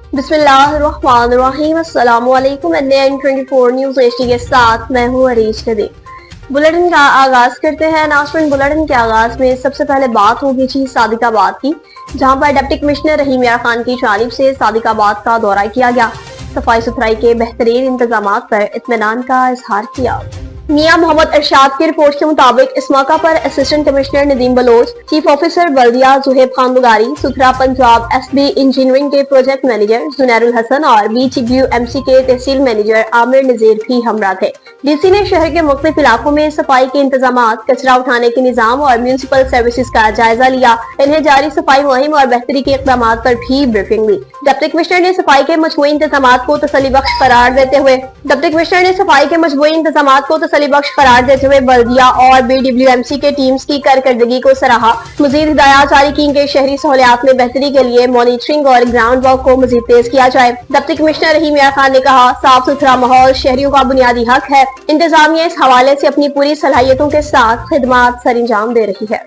बिस्मिल्लाहिर्रहमानिर्रहीम। अस्सलामुअलैकुम। NN24 news HD के साथ मैं हूँ अरीश नदीम। बुलेटिन का आगाज करते हैं। नाज़रीन, बुलेटिन के आगाज में सबसे पहले बात होगी जी सादिकाबाद की, जहाँ पर डिप्टी कमिश्नर रहीम यार खान की जानिब से सादिकाबाद का दौरा किया गया। सफाई सुथराई के बेहतरीन इंतजाम पर इत्मीनान का इजहार किया। मियां मोहम्मद इरशाद की रिपोर्ट के मुताबिक इस मौका पर assistant commissioner Nadeem Baloch, chief officer बल्दिया जुहेब खान बुगारी, सुथरा पंजाब SB इंजीनियरिंग के प्रोजेक्ट मैनेजर जुनैरुल हसन और BTWMC के तहसील मैनेजर आमिर नजीर भी हमरा थे। DC ने शहर के मुख्तलिफ इलाकों में सफाई के इंतजाम, कचरा उठाने के निजाम और म्यूनिसिपल सर्विसेज का जायजा लिया। इन्हें जारी सफाई मुहिम और बेहतरी के इकदाम पर भी ब्रीफिंग ली। डिप्टी कमिश्नर ने सफाई के मजमूई इंतजाम को तसल्ली बख्श करार देते हुए बल्दिया और BWMC के टीम्स की कारकर्दगी को सराहा। मजीद हिदायत जारी की कि शहरी सहूलियात में बेहतरी के लिए मॉनिटरिंग और ग्राउंड वर्क को मजीद तेज किया जाए। डिप्टी कमिश्नर रहीम यार खान ने कहा, साफ सुथरा माहौल शहरियों का बुनियादी हक है। इंतजामिया इस हवाले से अपनी पूरी सलाहियतों के साथ खिदमात सरंजाम दे रही है।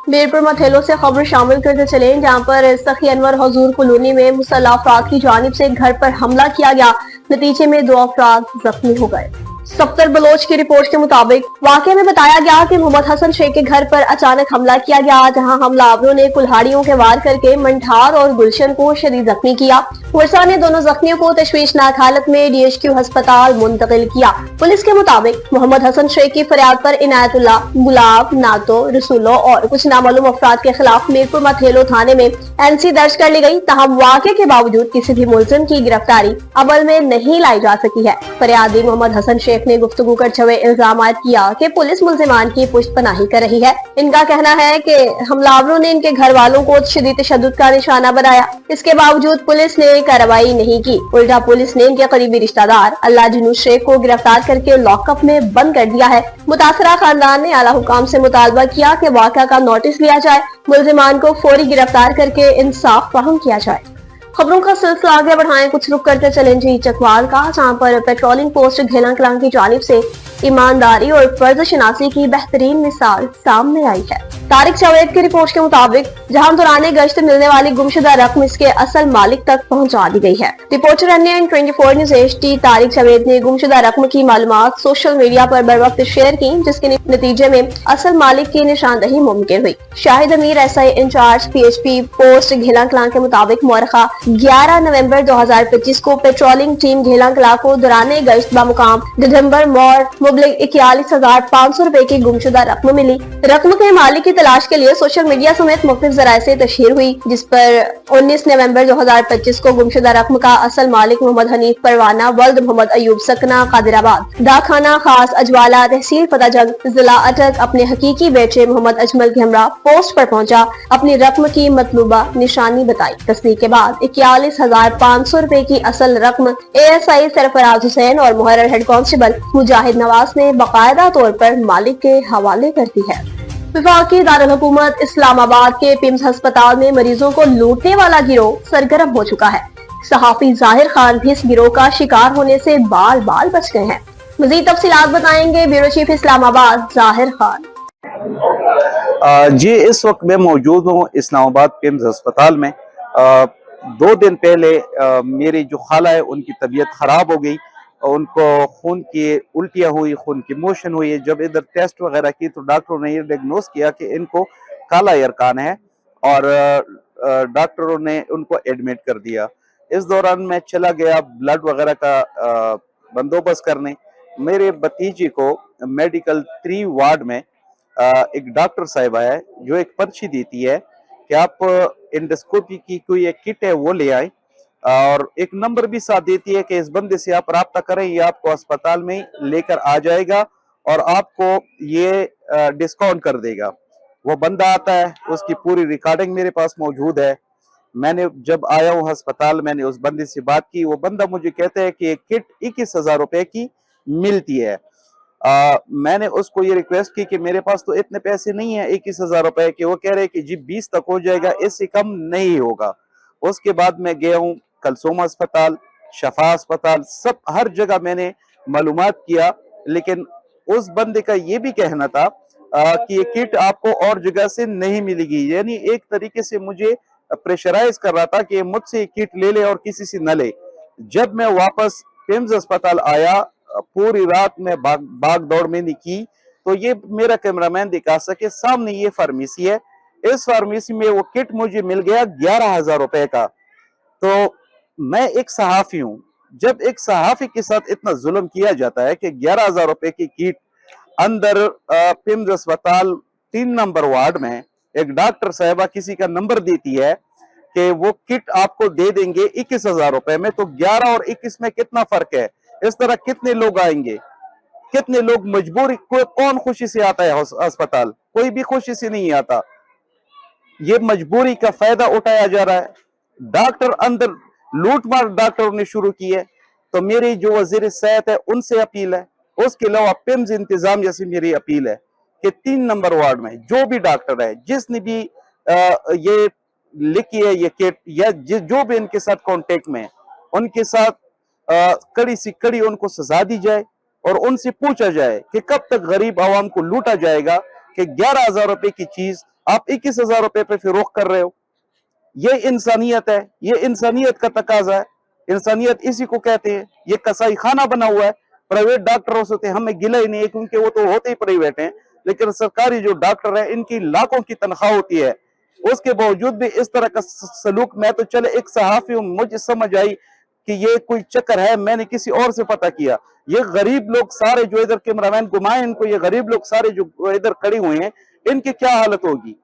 मीरपुर मथेलो से खबर शामिल करते चले, जहाँ पर सखी अनवर हजूर कॉलोनी में मुसल्लह अफराद की जानिब से घर पर हमला किया गया। नतीजे में 2 अफराद जख्मी हो गए। सफ्तर बलोच की रिपोर्ट के मुताबिक वाकये में बताया गया कि मोहम्मद हसन शेख के घर पर अचानक हमला किया गया, जहां हमलावरों ने कुल्हाड़ियों के वार करके मंठार और गुलशन को शदीद जख्मी किया। पुलिस ने दोनों जख्मियों को तशवीशनाक हालत में DHQ अस्पताल मुंतकिल किया। पुलिस के मुताबिक मोहम्मद हसन शेख की फरियाद पर इनायतुल्लाह, गुलाब, नातो, रसूलो और कुछ नामालूम अफराद के खिलाफ मीरपुर मथेलो थाने में NC दर्ज कर ली गई। तहम वाकये के बावजूद किसी भी मुलजिम की गिरफ्तारी अमल में नहीं लाई जा सकी है। फरियादी मोहम्मद हसन शेख ने गुफ्तगू करते हुए इल्जाम किया कि पुलिस मुल्जिमान की पुश्तपनाही कर रही है। इनका कहना है कि हमलावरों ने इनके घर वालों को शदीद तशद्दुद का निशाना बनाया। इसके बावजूद पुलिस ने कार्रवाई नहीं की। उल्टा पुलिस ने इनके करीबी रिश्तेदार अल्लाह जुनूस शेख को गिरफ्तार करके लॉकअप में बंद कर दिया है। मुतासरा खानदान ने आला हुकाम से मुतालबा किया कि वाक़या का नोटिस लिया जाए, मुल्जिमान को फौरी गिरफ्तार करके इंसाफ फराहम किया जाए। खबरों का सिलसिला आगे बढ़ाएं, कुछ रुक करते चलें जी चकवाल का, जहाँ पर पेट्रोलिंग पोस्ट घेला कलां की जानिब से ईमानदारी और फर्ज शनासी की बेहतरीन मिसाल सामने आई है। तारिक जावेद की रिपोर्ट के मुताबिक जहां दौरान गश्त मिलने वाली गुमशुदा रकम इसके असल मालिक तक पहुंचा दी गई है। Reporter NN24 news HD Tariq Javed ने गुमशुदा रकम की मालूमात सोशल मीडिया पर बर वक्त शेयर की, जिसके नतीजे में असल मालिक की निशानदही मुमकिन हुई। Shahid Amir SI in charge PHP post Ghela Kalan के मुताबिक मौरखा 11 नवंबर 2025 को पेट्रोलिंग टीम घेला कलां को दौरान गश्त बामुकाम दिसंबर मोर मुबलिग 41,500 रुपए की गुमशुदा रकम मिली। रकम के मालिक की तलाश के लिए सोशल मीडिया समेत मुख्तलिफ जराये से तशहीर हुई, जिस पर 19 नवंबर 2025 को गुमशुदा रकम का असल मालिक मोहम्मद हनीफ परवाना वल्द मोहम्मद अयूब सकना कादिराबाद डाकखाना खास अजवाला तहसील फतेहजंग जिला अटक अपने हकीकी बेटे मोहम्मद अजमल के हमरा पोस्ट पर पहुंचा, अपनी रकम की मतलूबा निशानी बताई। तस्दीक के बाद 41,500 रुपए की असल रकम ASI सरफराज हुसैन और मुहर्रर हेड कांस्टेबल मुजाहिद नवाज ने बाकायदा तौर पर मालिक के हवाले कर दी है। वफाकी दारुल हुकूमत इस्लामाबाद के पिम्स अस्पताल में मरीजों को लूटने वाला गिरोह सरगर्म हो चुका है। सहाफी जाहिर खान भी इस गिरोह का शिकार होने से बाल बाल बच गए हैं। मजीद तफसीलात बताएंगे ब्यूरो चीफ इस्लामाबाद जाहिर खान। जी, इस वक्त मैं मौजूद हूँ इस्लामाबाद पिम्स अस्पताल में। 2 दिन पहले मेरी जो खाला है उनकी तबीयत खराब हो गई, उनको खून की उल्टियाँ हुई, खून की मोशन हुई। जब इधर टेस्ट वगैरह की तो डॉक्टरों ने ये डायग्नोस किया कि इनको काला यरकान है और डॉक्टरों ने उनको एडमिट कर दिया। इस दौरान मैं चला गया ब्लड वगैरह का बंदोबस्त करने। मेरे भतीजे को मेडिकल 3 वार्ड में एक डॉक्टर साहिबा है जो एक पर्ची देती है कि आप एंडोस्कोपी की कोई एक किट है वो ले आए, और एक नंबर भी साथ देती है कि इस बंदे से आप राब्ता करें, ये आपको अस्पताल में लेकर आ जाएगा और आपको ये डिस्काउंट कर देगा। वो बंदा आता है, उसकी पूरी रिकॉर्डिंग मेरे पास मौजूद है। मैंने जब आया हूँ अस्पताल, मैंने उस बंदे से बात की। वो बंदा मुझे कहता है कि एक किट 21,000 रुपए की मिलती है। मैंने उसको ये रिक्वेस्ट की कि मेरे पास तो इतने पैसे नहीं है 21,000 रुपए के। वो कह रहे कि जी 20 तक हो जाएगा, इससे कम नहीं होगा। उसके बाद मैं गया हूँ कलसूम अस्पताल, शफा अस्पताल, सब हर जगह मैंने मालूमात किया, लेकिन उस बंदे का ये भी कहना था कि ये किट आपको और जगह से नहीं मिलेगी। यानी एक तरीके से मुझे प्रेशराइज कर रहा था कि मुझसे किट ले ले और किसी से न ले। जब मैं वापस पिम्स अस्पताल आया, पूरी रात में भाग दौड़ मैंने की, तो ये मेरा कैमरामैन दिखा सके, सामने ये फार्मेसी है, इस फार्मेसी में वो किट मुझे मिल गया 11,000 रुपए का। तो मैं एक सहाफी हूँ, जब एक सहाफी के साथ इतना जुल्म किया जाता है कि 11,000 रुपए की किट अंदर पिम्स अस्पताल 3 नंबर वार्ड में एक डॉक्टर साहिबा किसी का नंबर देती है कि वो किट आपको दे देंगे 21,000 रुपए में, तो 11 और 21 में कितना फर्क है? इस तरह कितने लोग आएंगे, कितने लोग मजबूरी, कौन खुशी से आता है अस्पताल? कोई भी खुशी से नहीं आता। ये मजबूरी का फायदा उठाया जा रहा है। डॉक्टर अंदर लूटमार डॉक्टरों ने शुरू की है। तो मेरी जो वजीर सेहत है उनसे अपील है, उसके अलावा पिम्स इंतजामिया से मेरी अपील है कि 3 नंबर वार्ड में जो भी डॉक्टर है, जिसने भी ये लिखी है ये किट, या जो भी इनके साथ कांटेक्ट में है, उनके साथ कड़ी से कड़ी उनको सजा दी जाए और उनसे पूछा जाए कि कब तक गरीब आवाम को लूटा जाएगा कि 11,000 रुपए की चीज आप 21,000 रुपए पे फरोख्त कर रहे हो। ये इंसानियत है, ये इंसानियत का तकाजा है। इंसानियत इसी को कहते हैं। ये कसाई खाना बना हुआ है। प्राइवेट डॉक्टरों से हमें गिला ही नहीं है, क्योंकि वो तो होते ही प्राइवेट हैं, लेकिन सरकारी जो डॉक्टर है इनकी लाखों की तनख्वाह होती है, उसके बावजूद भी इस तरह का सलूक। मैं तो चले एक सहाफी हूँ, मुझे समझ आई कि ये कोई चक्कर है, मैंने किसी और से पता किया। ये गरीब लोग सारे जो इधर, कैमरामैन घुमाए इनको, ये गरीब लोग सारे जो इधर खड़े हुए हैं, इनकी क्या हालत होगी?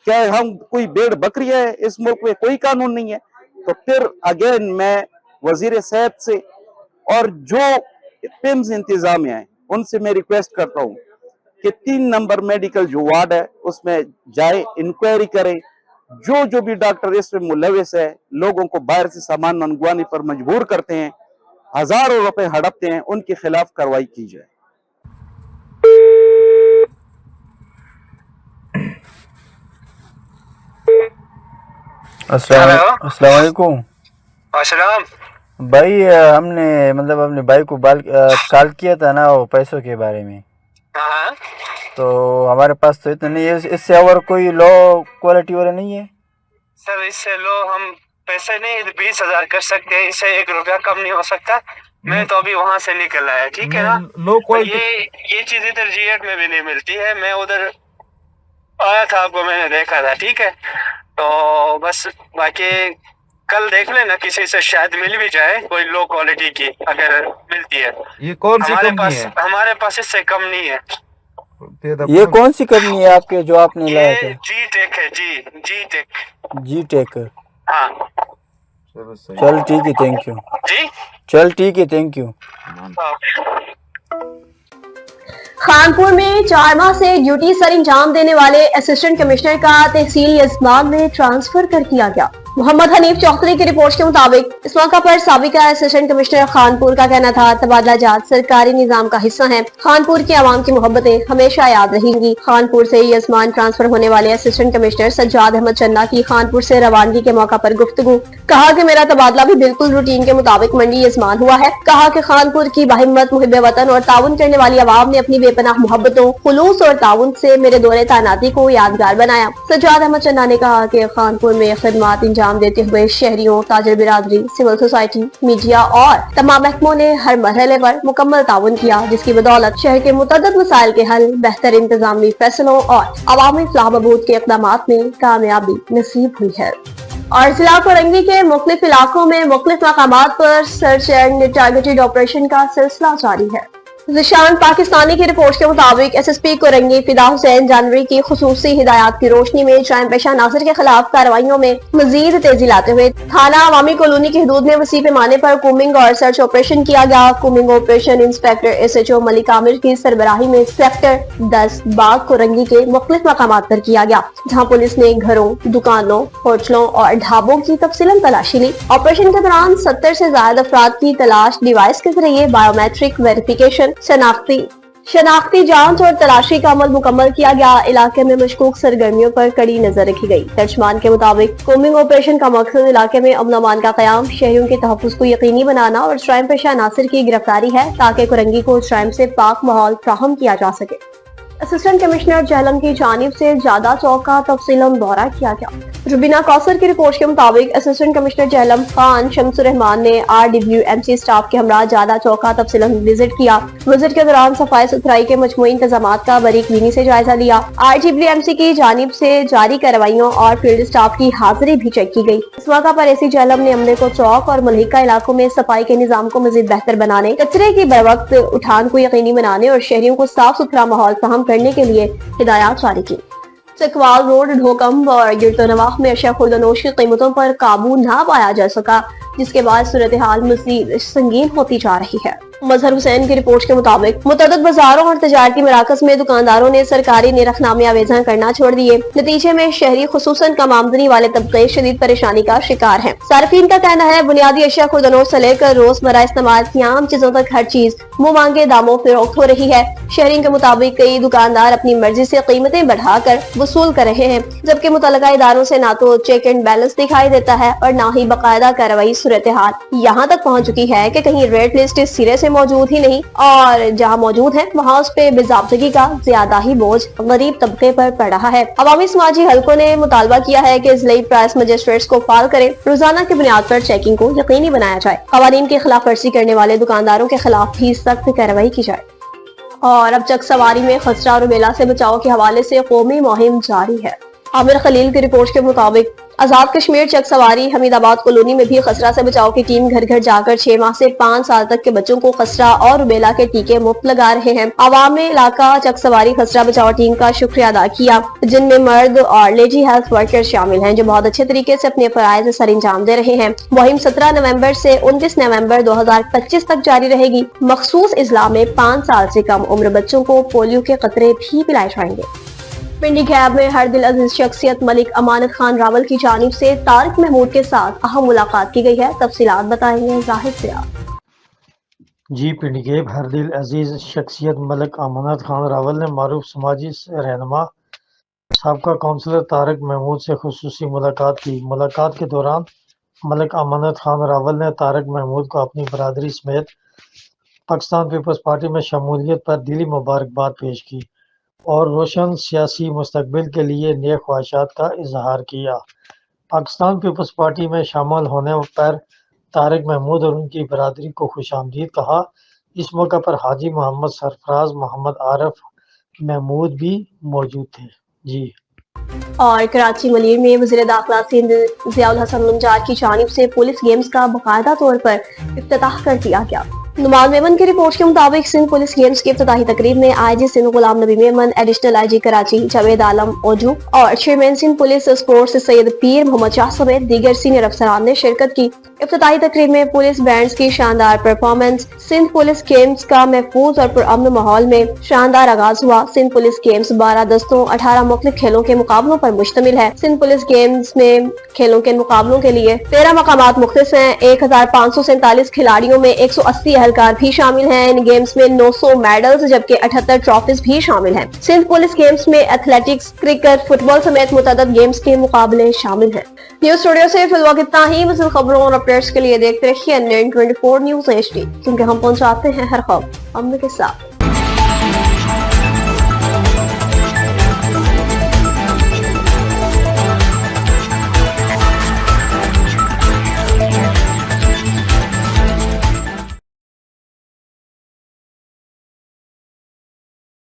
क्या हम कोई भेड़ बकरी है? इस मुल्क में कोई कानून नहीं है। तो फिर अगेन मैं वजीर सेहत से और जो पिम्स इंतजामिया है उनसे मैं रिक्वेस्ट करता हूँ कि 3 नंबर मेडिकल जो वार्ड है उसमें जाए, इंक्वायरी करे। जो भी डॉक्टर इसमें मुलविस है, लोगों को बाहर से सामान मंगवाने पर मजबूर करते हैं, हजारों रुपए हड़पते हैं, उनके खिलाफ कार्रवाई की जाए। अस्सलाम वालेकुम। अस्सलाम भाई, हमने मतलब अपने भाई को कॉल किया था ना, वो पैसों के बारे में। हाँ, तो हमारे पास तो इतना नहीं है, इससे और कोई लो क्वालिटी वाला नहीं है सर। इससे लो हम पैसे नहीं 20,000 कर सकते हैं, इससे 1 रुपया कम नहीं हो सकता। मैं तो अभी वहां से निकल आया, ठीक है ना। लो क्वालिटी ये चीज इधर जीएट में भी नहीं मिलती है। मैं उधर आया था, आपको मैंने देखा था, ठीक है। तो बस बाकी कल देख लेना, किसी से शायद मिल भी जाए कोई लो क्वालिटी की, अगर मिलती है। ये कौन सी कंपनी है? हमारे पास इससे कम नहीं है। ये कौन सी कंपनी है आपके जो आपने लाया था? जी टेक है। जी टेक। हाँ, चल ठीक है, थैंक यू। जी चल ठीक है, थैंक यू। खानपुर में 4 माह से ड्यूटी सर अंजाम देने वाले असिस्टेंट कमिश्नर का तहसील यजमान में ट्रांसफर कर दिया गया। मोहम्मद हनीफ चौधरी की रिपोर्ट के मुताबिक इस मौका पर साबिका असिस्टेंट कमिश्नर खानपुर का कहना था, तबादला जात सरकारी निजाम का हिस्सा है। खानपुर के आवाम की मोहब्बतें हमेशा याद रहेंगी। खानपुर से यजमान ट्रांसफर होने वाले असिस्टेंट कमिश्नर सज्जाद अहमद चन्ना की खानपुर से रवानगी के मौका पर गुफ्तगू। कहा कि मेरा तबादला भी बिल्कुल रूटीन के मुताबिक मंडी यजमान हुआ है। कहा कि खानपुर की बाहिम्मत मुहिब वतन और ताउन करने वाली आवाम ने अपनी बेपनाह मोहब्बतों, खुलूस और ताउन से मेरे दौरे तैनाती को यादगार बनाया। सज्जाद अहमद चन्ना ने कहा कि खानपुर में खिदमत अंजाम देते हुए शहरियों, ताजिर बिरादरी, सिविल सोसाइटी, मीडिया और तमाम महकमों ने हर मरहले पर मुकम्मल ताउन किया, जिसकी बदौलत शहर के मुतअद्दिद मसाइल के हल, बेहतर इंतजामी फैसलों और अवामी फलाह बहबूद के इक़दामात में कामयाबी नसीब हुई है। और जिला कोरंगी के मुख्तलिफ इलाकों में मुख्तलिफ मकामात पर सर्च एंड टारगेटेड ऑपरेशन का सिलसिला जारी है। जिशान पाकिस्तानी की रिपोर्ट के मुताबिक एसएसपी कोरंगी फिदा हुसैन जानवी की खुसूसी हिदायत की रोशनी में जराइम पेशा नासिर के खिलाफ कार्रवाइयों में मजीद तेजी लाते हुए थाना अवामी कॉलोनी की हदूद में वसी पैमाने पर कूमिंग और सर्च ऑपरेशन किया गया। Combing operation inspector SHO Malik Amir की सरबराही में सेक्टर 10 बाग कोरंगी के मुख्तलिफ मकामात पर किया गया, जहाँ पुलिस ने घरों, दुकानों, होटलों और ढाबों की तफसीलन तलाशी ली। ऑपरेशन के दौरान 70 से ज्यादा अफराद की तलाश डिवाइस के जरिए बायोमेट्रिक वेरिफिकेशन, शनाख्ती जांच और तलाशी का अमल मुकम्मल किया गया। इलाके में मशकूक सरगर्मियों पर कड़ी नजर रखी गई। तर्जमान के मुताबिक कोमिंग ऑपरेशन का मकसद इलाके में अमन अमान का क़याम, शहरियों के तहफ़्फ़ुज़ को यकीनी बनाना और जराइम पेशा नासिर की गिरफ्तारी है, ताकि कोरंगी को जराइम से पाक माहौल फ्राहम किया जा सके। असिस्टेंट कमिश्नर जहलम की जानिब से ज्यादा चौक का तफसीलन दौरा किया गया। रुबीना कौसर की रिपोर्ट के मुताबिक असिस्टेंट कमिश्नर जहलम खान शमसुर रहमान ने RWMC स्टाफ के हमरा ज्यादा चौका तफसीलन विजिट किया। विजिट के दौरान सफाई सुथराई के मजमूई इंतजामात का बारीकबीनी से जायजा लिया। RWMC की जानिब से जारी कार्रवाइयों और फील्ड स्टाफ की हाजिरी भी चेक की गई। इस मौका पर एसी जहलम ने अमले को चौक और मुल्हिका इलाकों में सफाई के निजाम को मजीद बेहतर बनाने, कचरे की बर वक्त उठान को यकीनी बनाने और शहरियों को साफ सुथरा माहौल फराहम करने के लिए हिदायत जारी की। चकवाल रोड, ढोकम और गिरतोनवाह में अशिया खुर्दनोश की कीमतों पर काबू न पाया जा सका, जिसके बाद सूरत हाल मजीद संगीन होती जा रही है। मजहर हुसैन की रिपोर्ट के मुताबिक मुतअद्दिद बाजारों और तजारती मराकज में दुकानदारों ने सरकारी निरखनामे आवेजा करना छोड़ दिए। नतीजे में शहरी खुसूसन कम आमदनी वाले तबके शदीद परेशानी का शिकार हैं। सार्फिन का कहना है बुनियादी अशिया खुर्दनोश से लेकर रोजमर्रा इस्तेमाल की आम चीजों तक हर चीज मुंह मांगे दामों फरोख्त हो रही है। शहरियों के मुताबिक कई दुकानदार अपनी मर्जी से कीमतें बढ़ाकर वसूल कर रहे हैं, जबकि मुतल्लिका इदारों से ना तो चेक एंड बैलेंस दिखाई देता है और ना ही बाकायदा कार्रवाई। सूरत हाल यहाँ तक पहुँच चुकी है कि कहीं रेड लिस्ट इस सिरे से मौजूद ही नहीं और जहाँ मौजूद है वहाँ उस पे बेज़ाब्तगी का ज्यादा ही बोझ गरीब तबके पर पड़ रहा है। अवामी समाजी हलकों ने मुतालबा किया है कि जिले प्राइस मजिस्ट्रेट्स को फाल करें, रोजाना की बुनियाद पर चेकिंग को यकीनी बनाया जाए, कवानीन की खिलाफ वर्जी करने वाले दुकानदारों के खिलाफ भी सख्त कार्रवाई की जाए। और अब चक सवारी में खसरा और रुबेला से बचाव के हवाले से कौमी मुहिम जारी है। आमिर खलील की रिपोर्ट के मुताबिक आजाद कश्मीर चक सवारी हमीदाबाद कॉलोनी में भी खसरा से बचाव की टीम घर घर जाकर 6 माह से 5 साल तक के बच्चों को खसरा और रुबेला के टीके मुफ्त लगा रहे हैं। आवाम ने इलाका चक सवारी खसरा बचाव टीम का शुक्रिया अदा किया, जिनमें मर्द और लेडी हेल्थ वर्कर शामिल हैं, जो बहुत अच्छे तरीके से अपने फराइज सर अंजाम दे रहे हैं। मुहिम 17 नवंबर से 29 नवंबर 2025 तक जारी रहेगी। मखसूस इजला में 5 साल से कम उम्र बच्चों को पोलियो के कतरे भी पिलाए जाएंगे। पिंडी कैब में हर दिल अजीज शख्सियत मलिक अमानत खान रावल की जानिब से तारिक महमूद के साथ अहम मुलाकात की गई है। तफसीलात बताएंगे जाहिद सियाद। जी, पिंडी कैब हर दिल अजीज शख्सियत मलिक अमानत खान रावल ने मारूफ समाजी रहनुमा साबका काउंसलर तारिक महमूद से खुसूसी मुलाकात की। मुलाकात के दौरान मलिक अमानत खान रावल ने तारिक महमूद को अपनी बरादरी समेत पाकिस्तान पीपल्स पार्टी में शमूलियत पर दिली मुबारकबाद पेश की और रोशन सियासी मुस्तकबिल के लिए नेक ख्वाहिशात का इजहार किया। पाकिस्तान पीपल्स पार्टी में शामिल होने पर तारिक महमूद और उनकी बरादरी को खुशामदीद कहा। इस मौका पर हाजी मोहम्मद सरफराज मोहम्मद आरिफ महमूद भी मौजूद थे। जी। और कराची मलीर में वज़ीर दाखिला सिंध ज़ियाउल हसन मुंजार की जानिब से पुलिस गेम्स का बाकायदा तौर पर इफ्तिताह कर दिया गया। नुमान मेमन की रिपोर्ट के मुताबिक सिंध पुलिस गेम्स की इफ्तिताही तकरीब में IG Sindh Ghulam Nabi Memon, additional IG Karachi Javed Alam Oju और chairman Sindh police sports Syed Pir Mohammad Shah समेत दीगर सीनियर अफसरान ने शिरकत की। इफ्तिताही तकरीब में पुलिस बैंड्स की शानदार परफॉर्मेंस, सिंध पुलिस गेम्स का महफूज और पुरअमन माहौल में शानदार आगाज हुआ। सिंध पुलिस गेम्स 12 दस्तों 18 मुख्तलिफ खेलों के मुकाबलों पर मुश्तमिल है। सिंध पुलिस गेम्स में खेलों के मुकाबलों के लिए 13 मकामात मुख्तस हैं। 1547 खिलाड़ियों में 180 एहलकार भी शामिल हैं। इन गेम्स में 900 मेडल्स जबकि 78 ट्रॉफीज भी शामिल हैं। सिंध पुलिस गेम्स में एथलेटिक्स, क्रिकेट, फुटबॉल समेत मुतअद्दिद गेम्स के मुकाबले शामिल हैं। न्यूज स्टूडियो से फिलहाल इतना ही। मज़ीद खबरों और अपडेट्स के लिए देखते रहिए N24 न्यूज़ HD, क्योंकि हम पहुंचाते हैं हर खबर अमन के साथ।